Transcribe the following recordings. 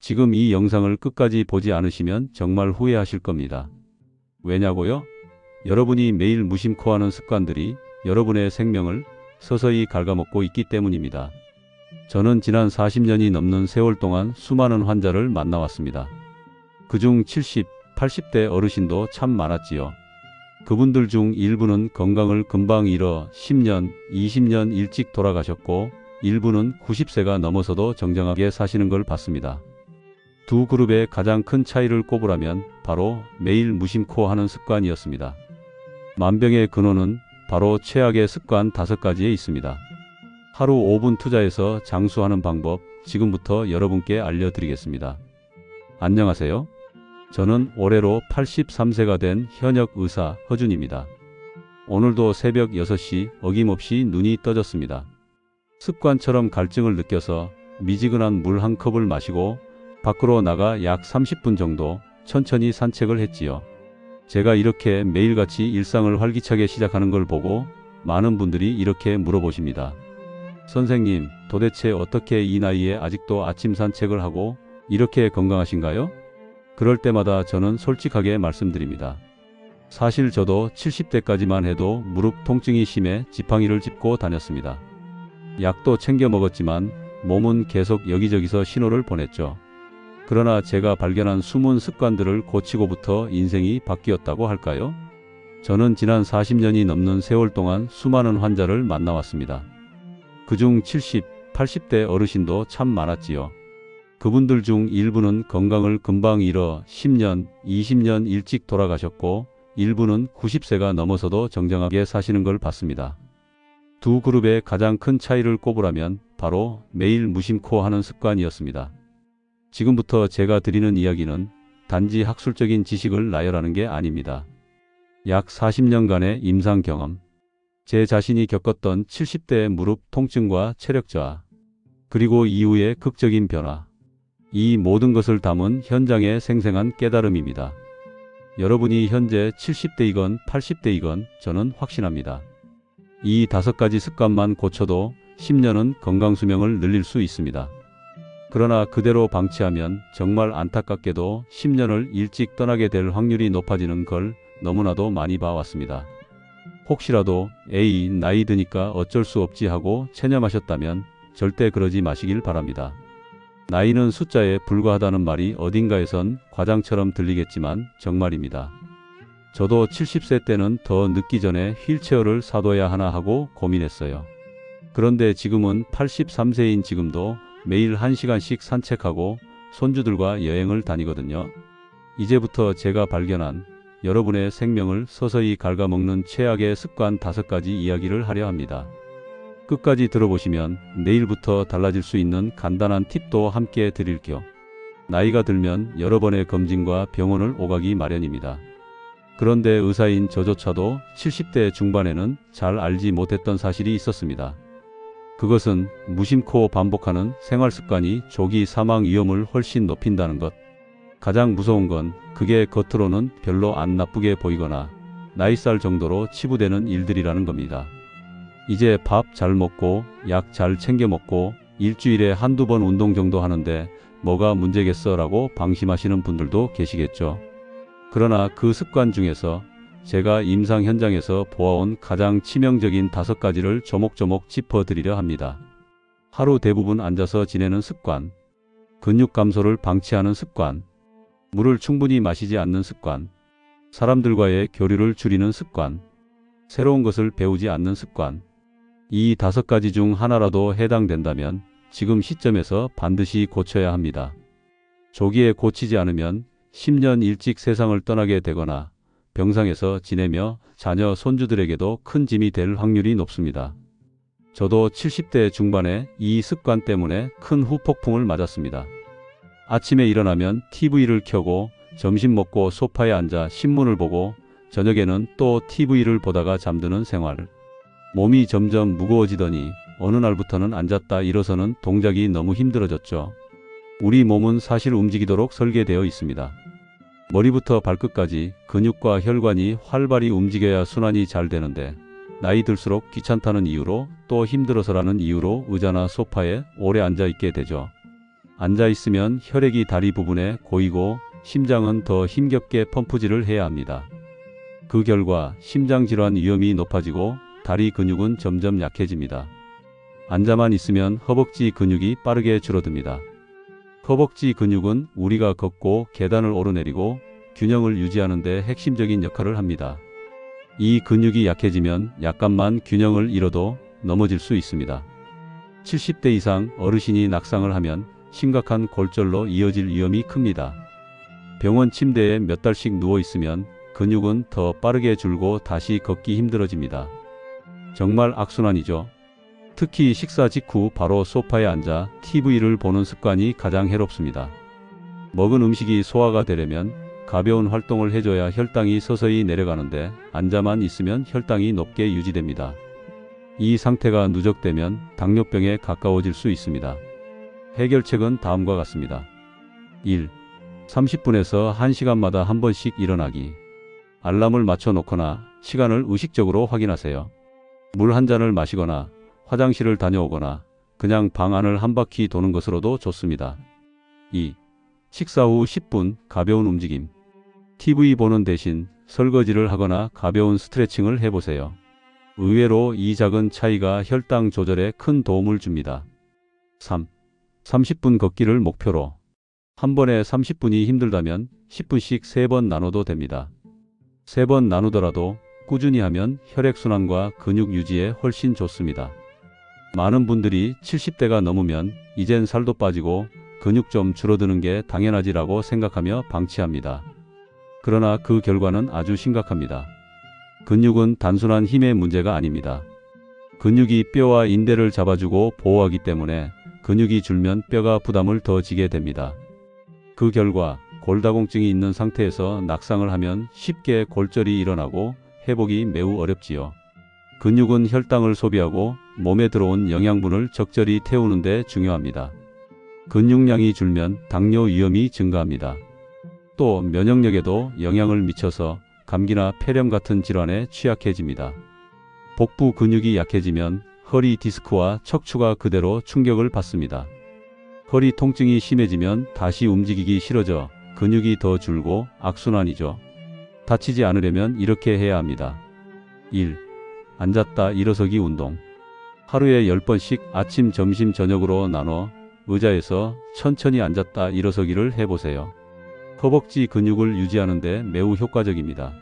지금 이 영상을 끝까지 보지 않으시면 정말 후회하실 겁니다. 왜냐고요? 여러분이 매일 무심코 하는 습관들이 여러분의 생명을 서서히 갉아먹고 있기 때문입니다. 저는 지난 40년이 넘는 세월 동안 수많은 환자를 만나왔습니다. 그중 70, 80대 어르신도 참 많았지요. 그분들 중 일부는 건강을 금방 잃어 10년, 20년 일찍 돌아가셨고 일부는 90세가 넘어서도 정정하게 사시는 걸 봤습니다. 두 그룹의 가장 큰 차이를 꼽으라면 바로 매일 무심코 하는 습관이었습니다. 만병의 근원은 바로 최악의 습관 5가지에 있습니다. 하루 5분 투자해서 장수하는 방법 지금부터 여러분께 알려드리겠습니다. 안녕하세요. 저는 올해로 83세가 된 현역 의사 허준입니다. 오늘도 새벽 6시 어김없이 눈이 떠졌습니다. 습관처럼 갈증을 느껴서 미지근한 물 한 컵을 마시고 밖으로 나가 약 30분 정도 천천히 산책을 했지요. 제가 이렇게 매일같이 일상을 활기차게 시작하는 걸 보고 많은 분들이 이렇게 물어보십니다. 선생님, 도대체 어떻게 이 나이에 아직도 아침 산책을 하고 이렇게 건강하신가요? 그럴 때마다 저는 솔직하게 말씀드립니다. 사실 저도 70대까지만 해도 무릎 통증이 심해 지팡이를 짚고 다녔습니다. 약도 챙겨 먹었지만 몸은 계속 여기저기서 신호를 보냈죠. 그러나 제가 발견한 숨은 습관들을 고치고부터 인생이 바뀌었다고 할까요? 저는 지난 40년이 넘는 세월 동안 수많은 환자를 만나왔습니다. 그중 70, 80대 어르신도 참 많았지요. 그분들 중 일부는 건강을 금방 잃어 10년, 20년 일찍 돌아가셨고 일부는 90세가 넘어서도 정정하게 사시는 걸 봤습니다. 두 그룹의 가장 큰 차이를 꼽으라면 바로 매일 무심코 하는 습관이었습니다. 지금부터 제가 드리는 이야기는 단지 학술적인 지식을 나열하는 게 아닙니다. 약 40년간의 임상 경험, 제 자신이 겪었던 70대의 무릎 통증과 체력 저하, 그리고 이후의 극적인 변화, 이 모든 것을 담은 현장의 생생한 깨달음입니다. 여러분이 현재 70대이건 80대이건 저는 확신합니다. 이 5가지 습관만 고쳐도 10년은 건강수명을 늘릴 수 있습니다. 그러나 그대로 방치하면 정말 안타깝게도 10년을 일찍 떠나게 될 확률이 높아지는 걸 너무나도 많이 봐왔습니다. 혹시라도 에이, 나이 드니까 어쩔 수 없지 하고 체념하셨다면 절대 그러지 마시길 바랍니다. 나이는 숫자에 불과하다는 말이 어딘가에선 과장처럼 들리겠지만 정말입니다. 저도 70세 때는 더 늦기 전에 휠체어를 사둬야 하나 하고 고민했어요. 그런데 지금은 83세인 지금도 매일 1시간씩 산책하고 손주들과 여행을 다니거든요. 이제부터 제가 발견한 여러분의 생명을 서서히 갉아먹는 최악의 습관 5가지 이야기를 하려 합니다. 끝까지 들어보시면 내일부터 달라질 수 있는 간단한 팁도 함께 드릴게요. 나이가 들면 여러 번의 검진과 병원을 오가기 마련입니다. 그런데 의사인 저조차도 70대 중반에는 잘 알지 못했던 사실이 있었습니다. 그것은 무심코 반복하는 생활습관이 조기 사망 위험을 훨씬 높인다는 것. 가장 무서운 건 그게 겉으로는 별로 안 나쁘게 보이거나 나이살 정도로 치부되는 일들이라는 겁니다. 이제 밥 잘 먹고 약 잘 챙겨 먹고 일주일에 한두 번 운동 정도 하는데 뭐가 문제겠어 라고 방심하시는 분들도 계시겠죠. 그러나 그 습관 중에서 제가 임상 현장에서 보아온 가장 치명적인 5가지를 조목조목 짚어드리려 합니다. 하루 대부분 앉아서 지내는 습관, 근육 감소를 방치하는 습관, 물을 충분히 마시지 않는 습관, 사람들과의 교류를 줄이는 습관, 새로운 것을 배우지 않는 습관. 이 5가지 중 하나라도 해당된다면 지금 시점에서 반드시 고쳐야 합니다. 조기에 고치지 않으면 10년 일찍 세상을 떠나게 되거나 병상에서 지내며 자녀 손주들에게도 큰 짐이 될 확률이 높습니다. 저도 70대 중반에 이 습관 때문에 큰 후폭풍을 맞았습니다. 아침에 일어나면 TV를 켜고 점심 먹고 소파에 앉아 신문을 보고 저녁에는 또 TV를 보다가 잠드는 생활. 몸이 점점 무거워지더니 어느 날부터는 앉았다 일어서는 동작이 너무 힘들어졌죠. 우리 몸은 사실 움직이도록 설계되어 있습니다. 머리부터 발끝까지 근육과 혈관이 활발히 움직여야 순환이 잘 되는데 나이 들수록 귀찮다는 이유로 또 힘들어서라는 이유로 의자나 소파에 오래 앉아 있게 되죠. 앉아 있으면 혈액이 다리 부분에 고이고 심장은 더 힘겹게 펌프질을 해야 합니다. 그 결과 심장질환 위험이 높아지고 다리 근육은 점점 약해집니다. 앉아만 있으면 허벅지 근육이 빠르게 줄어듭니다. 허벅지 근육은 우리가 걷고 계단을 오르내리고 균형을 유지하는 데 핵심적인 역할을 합니다. 이 근육이 약해지면 약간만 균형을 잃어도 넘어질 수 있습니다. 70대 이상 어르신이 낙상을 하면 심각한 골절로 이어질 위험이 큽니다. 병원 침대에 몇 달씩 누워 있으면 근육은 더 빠르게 줄고 다시 걷기 힘들어집니다. 정말 악순환이죠. 특히 식사 직후 바로 소파에 앉아 TV를 보는 습관이 가장 해롭습니다. 먹은 음식이 소화가 되려면 가벼운 활동을 해줘야 혈당이 서서히 내려가는데 앉아만 있으면 혈당이 높게 유지됩니다. 이 상태가 누적되면 당뇨병에 가까워질 수 있습니다. 해결책은 다음과 같습니다. 1. 30분에서 1시간마다 한 번씩 일어나기. 알람을 맞춰 놓거나 시간을 의식적으로 확인하세요. 물 한 잔을 마시거나 화장실을 다녀오거나 그냥 방 안을 한 바퀴 도는 것으로도 좋습니다. 2. 식사 후 10분 가벼운 움직임. TV 보는 대신 설거지를 하거나 가벼운 스트레칭을 해보세요. 의외로 이 작은 차이가 혈당 조절에 큰 도움을 줍니다. 3. 30분 걷기를 목표로. 한 번에 30분이 힘들다면 10분씩 3번 나눠도 됩니다. 3번 나누더라도 꾸준히 하면 혈액순환과 근육 유지에 훨씬 좋습니다. 많은 분들이 70대가 넘으면 이젠 살도 빠지고 근육 좀 줄어드는 게 당연하지라고 생각하며 방치합니다. 그러나 그 결과는 아주 심각합니다. 근육은 단순한 힘의 문제가 아닙니다. 근육이 뼈와 인대를 잡아주고 보호하기 때문에 근육이 줄면 뼈가 부담을 더 지게 됩니다. 그 결과 골다공증이 있는 상태에서 낙상을 하면 쉽게 골절이 일어나고 회복이 매우 어렵지요. 근육은 혈당을 소비하고 몸에 들어온 영양분을 적절히 태우는 데 중요합니다. 근육량이 줄면 당뇨 위험이 증가합니다. 또 면역력에도 영향을 미쳐서 감기나 폐렴 같은 질환에 취약해집니다. 복부 근육이 약해지면 허리 디스크와 척추가 그대로 충격을 받습니다. 허리 통증이 심해지면 다시 움직이기 싫어져 근육이 더 줄고 악순환이죠. 다치지 않으려면 이렇게 해야 합니다. 1. 앉았다 일어서기 운동. 하루에 10번씩 아침, 점심, 저녁으로 나눠 의자에서 천천히 앉았다 일어서기를 해보세요. 허벅지 근육을 유지하는 데 매우 효과적입니다.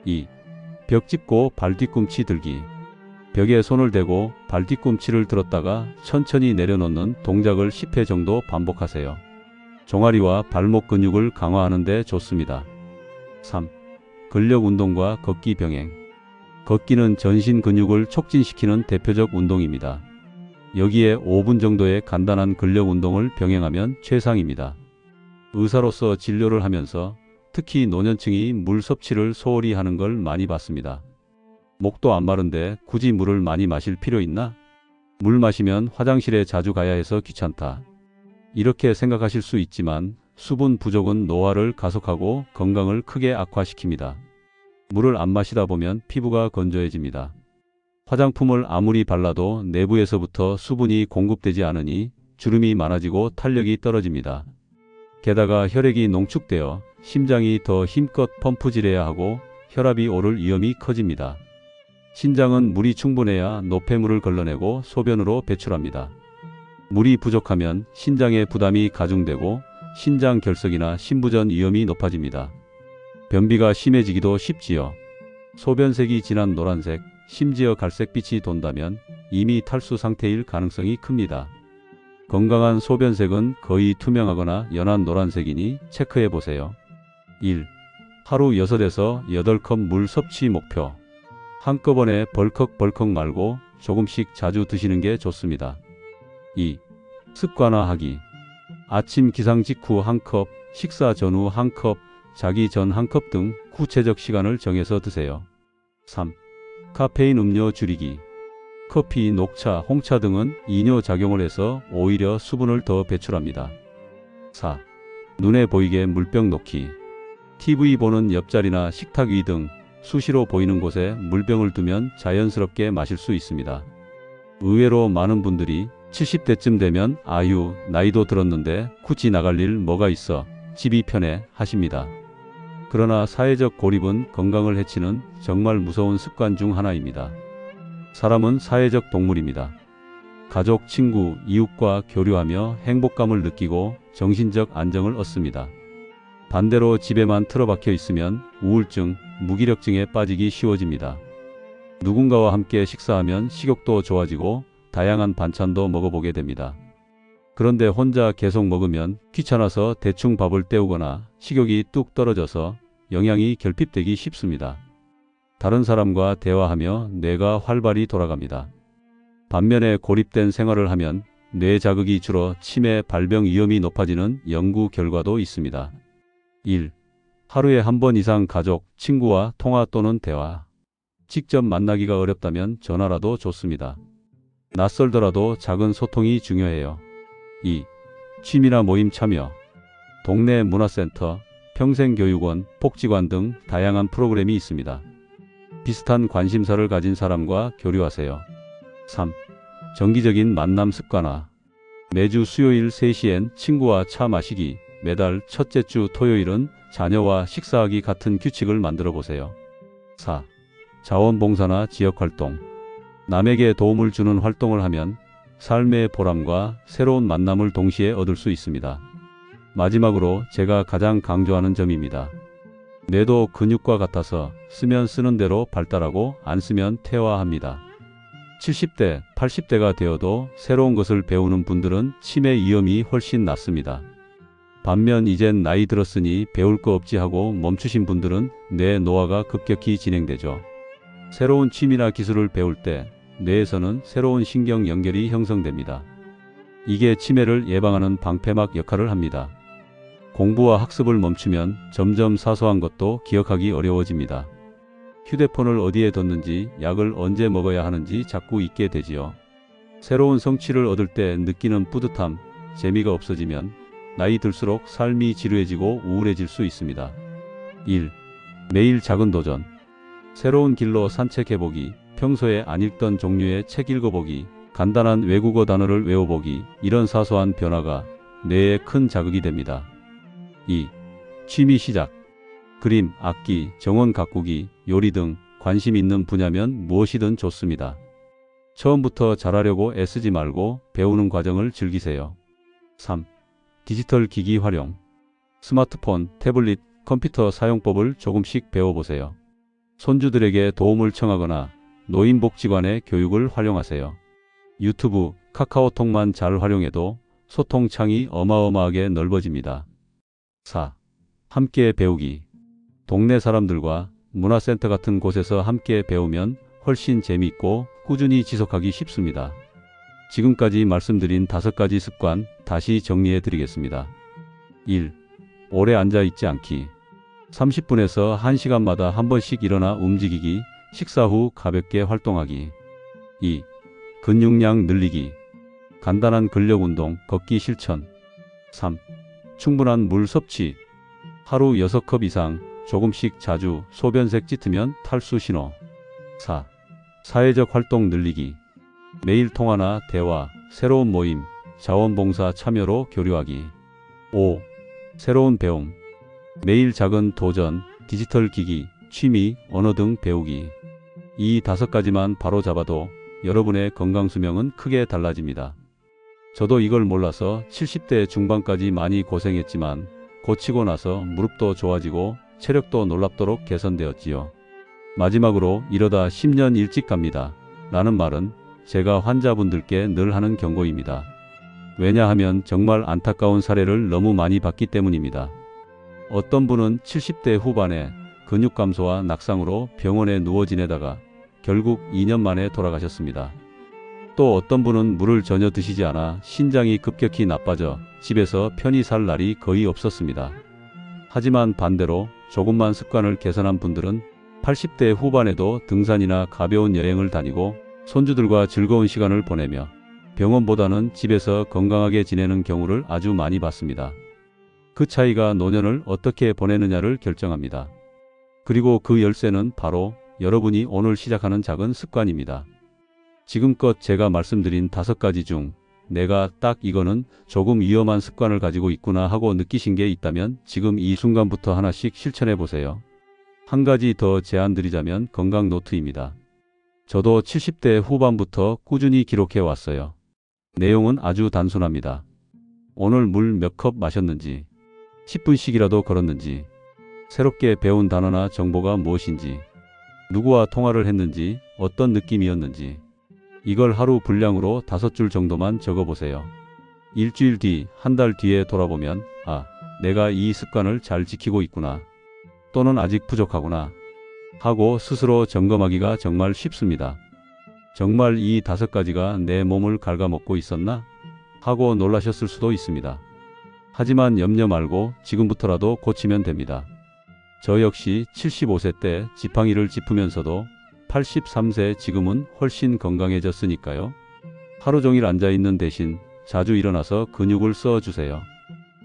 2. 벽 짚고 발 뒤꿈치 들기. 벽에 손을 대고 발 뒤꿈치를 들었다가 천천히 내려놓는 동작을 10회 정도 반복하세요. 종아리와 발목 근육을 강화하는 데 좋습니다. 3. 근력 운동과 걷기 병행. 걷기는 전신 근육을 촉진시키는 대표적 운동입니다. 여기에 5분 정도의 간단한 근력 운동을 병행하면 최상입니다. 의사로서 진료를 하면서 특히 노년층이 물 섭취를 소홀히 하는 걸 많이 봤습니다. 목도 안 마른데 굳이 물을 많이 마실 필요 있나? 물 마시면 화장실에 자주 가야 해서 귀찮다. 이렇게 생각하실 수 있지만 수분 부족은 노화를 가속하고 건강을 크게 악화시킵니다. 물을 안 마시다 보면 피부가 건조해집니다. 화장품을 아무리 발라도 내부에서부터 수분이 공급되지 않으니 주름이 많아지고 탄력이 떨어집니다. 게다가 혈액이 농축되어 심장이 더 힘껏 펌프질해야 하고 혈압이 오를 위험이 커집니다. 신장은 물이 충분해야 노폐물을 걸러내고 소변으로 배출합니다. 물이 부족하면 신장의 부담이 가중되고 신장 결석이나 심부전 위험이 높아집니다. 변비가 심해지기도 쉽지요. 소변색이 진한 노란색, 심지어 갈색빛이 돈다면 이미 탈수 상태일 가능성이 큽니다. 건강한 소변색은 거의 투명하거나 연한 노란색이니 체크해 보세요. 1. 하루 6에서 8컵 물 섭취 목표. 한꺼번에 벌컥벌컥 말고 조금씩 자주 드시는 게 좋습니다. 2. 습관화하기. 아침 기상 직후 1컵, 식사 전후 1컵, 자기 전 1컵 등 구체적 시간을 정해서 드세요. 3. 카페인 음료 줄이기. 커피, 녹차, 홍차 등은 이뇨 작용을 해서 오히려 수분을 더 배출합니다. 4. 눈에 보이게 물병 놓기. TV 보는 옆자리나 식탁 위 등 수시로 보이는 곳에 물병을 두면 자연스럽게 마실 수 있습니다. 의외로 많은 분들이 70대쯤 되면 아유, 나이도 들었는데 굳이 나갈 일 뭐가 있어? 집이 편해 하십니다. 그러나 사회적 고립은 건강을 해치는 정말 무서운 습관 중 하나입니다. 사람은 사회적 동물입니다. 가족, 친구, 이웃과 교류하며 행복감을 느끼고 정신적 안정을 얻습니다. 반대로 집에만 틀어박혀 있으면 우울증, 무기력증에 빠지기 쉬워집니다. 누군가와 함께 식사하면 식욕도 좋아지고 다양한 반찬도 먹어보게 됩니다. 그런데 혼자 계속 먹으면 귀찮아서 대충 밥을 때우거나 식욕이 뚝 떨어져서 영양이 결핍되기 쉽습니다. 다른 사람과 대화하며 뇌가 활발히 돌아갑니다. 반면에 고립된 생활을 하면 뇌 자극이 줄어 치매, 발병 위험이 높아지는 연구 결과도 있습니다. 1. 하루에 한 번 이상 가족, 친구와 통화 또는 대화. 직접 만나기가 어렵다면 전화라도 좋습니다. 낯설더라도 작은 소통이 중요해요. 2. 취미나 모임 참여. 동네 문화센터, 평생교육원, 복지관 등 다양한 프로그램이 있습니다. 비슷한 관심사를 가진 사람과 교류하세요. 3. 정기적인 만남 습관화. 매주 수요일 3시엔 친구와 차 마시기, 매달 첫째 주 토요일은 자녀와 식사하기 같은 규칙을 만들어 보세요. 4. 자원봉사나 지역활동. 남에게 도움을 주는 활동을 하면 삶의 보람과 새로운 만남을 동시에 얻을 수 있습니다. 마지막으로 제가 가장 강조하는 점입니다. 뇌도 근육과 같아서 쓰면 쓰는 대로 발달하고 안 쓰면 퇴화합니다. 70대, 80대가 되어도 새로운 것을 배우는 분들은 치매 위험이 훨씬 낮습니다. 반면 이젠 나이 들었으니 배울 거 없지 하고 멈추신 분들은 뇌 노화가 급격히 진행되죠. 새로운 취미나 기술을 배울 때 뇌에서는 새로운 신경 연결이 형성됩니다. 이게 치매를 예방하는 방패막 역할을 합니다. 공부와 학습을 멈추면 점점 사소한 것도 기억하기 어려워집니다. 휴대폰을 어디에 뒀는지, 약을 언제 먹어야 하는지 자꾸 잊게 되지요. 새로운 성취를 얻을 때 느끼는 뿌듯함, 재미가 없어지면 나이 들수록 삶이 지루해지고 우울해질 수 있습니다. 1. 매일 작은 도전. 새로운 길로 산책해보기, 평소에 안 읽던 종류의 책 읽어보기, 간단한 외국어 단어를 외워보기, 이런 사소한 변화가 뇌에 큰 자극이 됩니다. 2. 취미 시작. 그림, 악기, 정원 가꾸기, 요리 등 관심 있는 분야면 무엇이든 좋습니다. 처음부터 잘하려고 애쓰지 말고 배우는 과정을 즐기세요. 3. 디지털 기기 활용. 스마트폰, 태블릿, 컴퓨터 사용법을 조금씩 배워보세요. 손주들에게 도움을 청하거나 노인복지관의 교육을 활용하세요. 유튜브, 카카오톡만 잘 활용해도 소통 창이 어마어마하게 넓어집니다. 4. 함께 배우기. 동네 사람들과 문화센터 같은 곳에서 함께 배우면 훨씬 재미있고 꾸준히 지속하기 쉽습니다. 지금까지 말씀드린 5가지 습관 다시 정리해 드리겠습니다. 1. 오래 앉아 있지 않기. 30분에서 1시간마다 한 번씩 일어나 움직이기, 식사 후 가볍게 활동하기. 2. 근육량 늘리기. 간단한 근력 운동, 걷기 실천. 3. 충분한 물 섭취. 하루 6컵 이상, 조금씩 자주, 소변색 짙으면 탈수 신호. 4. 사회적 활동 늘리기. 매일 통화나 대화, 새로운 모임, 자원봉사 참여로 교류하기. 5. 새로운 배움. 매일 작은 도전, 디지털 기기, 취미, 언어 등 배우기. 이 5가지만 바로 잡아도 여러분의 건강 수명은 크게 달라집니다. 저도 이걸 몰라서 70대 중반까지 많이 고생했지만 고치고 나서 무릎도 좋아지고 체력도 놀랍도록 개선되었지요. 마지막으로 이러다 10년 일찍 갑니다. 라는 말은 제가 환자분들께 늘 하는 경고입니다. 왜냐하면 정말 안타까운 사례를 너무 많이 봤기 때문입니다. 어떤 분은 70대 후반에 근육 감소와 낙상으로 병원에 누워 지내다가 결국 2년 만에 돌아가셨습니다. 또 어떤 분은 물을 전혀 드시지 않아 신장이 급격히 나빠져 집에서 편히 살 날이 거의 없었습니다. 하지만 반대로 조금만 습관을 개선한 분들은 80대 후반에도 등산이나 가벼운 여행을 다니고 손주들과 즐거운 시간을 보내며 병원보다는 집에서 건강하게 지내는 경우를 아주 많이 봤습니다. 그 차이가 노년을 어떻게 보내느냐를 결정합니다. 그리고 그 열쇠는 바로 여러분이 오늘 시작하는 작은 습관입니다. 지금껏 제가 말씀드린 5가지 중 내가 딱 이거는 조금 위험한 습관을 가지고 있구나 하고 느끼신 게 있다면 지금 이 순간부터 하나씩 실천해 보세요. 한 가지 더 제안 드리자면 건강 노트입니다. 저도 70대 후반부터 꾸준히 기록해 왔어요. 내용은 아주 단순합니다. 오늘 물 몇 컵 마셨는지, 10분씩이라도 걸었는지, 새롭게 배운 단어나 정보가 무엇인지, 누구와 통화를 했는지, 어떤 느낌이었는지, 이걸 하루 분량으로 5줄 정도만 적어보세요. 일주일 뒤, 한 달 뒤에 돌아보면, 아, 내가 이 습관을 잘 지키고 있구나. 또는 아직 부족하구나. 하고 스스로 점검하기가 정말 쉽습니다. 정말 이 5가지가 내 몸을 갉아먹고 있었나? 하고 놀라셨을 수도 있습니다. 하지만 염려 말고 지금부터라도 고치면 됩니다. 저 역시 75세 때 지팡이를 짚으면서도 83세 지금은 훨씬 건강해졌으니까요. 하루 종일 앉아있는 대신 자주 일어나서 근육을 써주세요.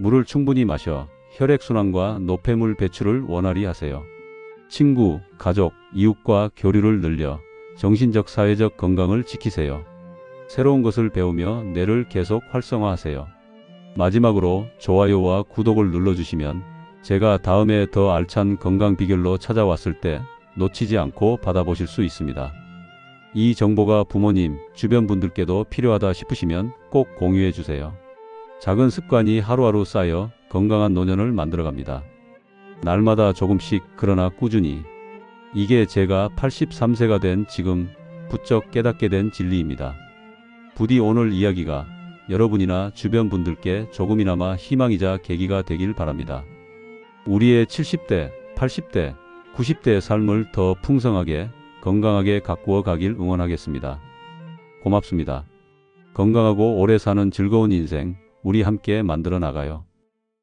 물을 충분히 마셔 혈액순환과 노폐물 배출을 원활히 하세요. 친구, 가족, 이웃과 교류를 늘려 정신적 사회적 건강을 지키세요. 새로운 것을 배우며 뇌를 계속 활성화하세요. 마지막으로 좋아요와 구독을 눌러주시면 제가 다음에 더 알찬 건강 비결로 찾아왔을 때 놓치지 않고 받아보실 수 있습니다. 이 정보가 부모님, 주변 분들께도 필요하다 싶으시면 꼭 공유해 주세요. 작은 습관이 하루하루 쌓여 건강한 노년을 만들어갑니다. 날마다 조금씩 그러나 꾸준히. 이게 제가 83세가 된 지금 부쩍 깨닫게 된 진리입니다. 부디 오늘 이야기가 여러분이나 주변 분들께 조금이나마 희망이자 계기가 되길 바랍니다. 우리의 70대, 80대, 90대의 삶을 더 풍성하게, 건강하게 가꾸어 가길 응원하겠습니다. 고맙습니다. 건강하고 오래 사는 즐거운 인생, 우리 함께 만들어 나가요.